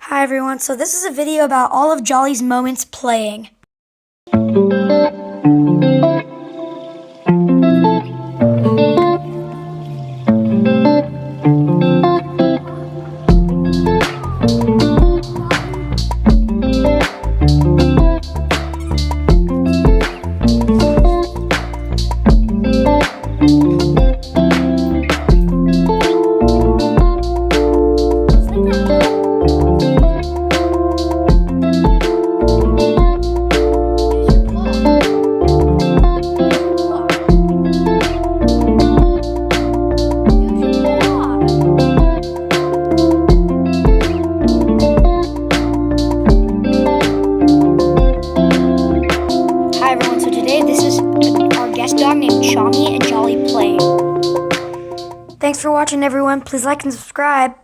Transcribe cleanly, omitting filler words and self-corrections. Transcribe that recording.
Hi everyone, so this is a video about all of Jolly's moments playing. Hi everyone, so today this is our guest dog named Chommy and Jolly playing. Thanks for watching everyone, please like and subscribe.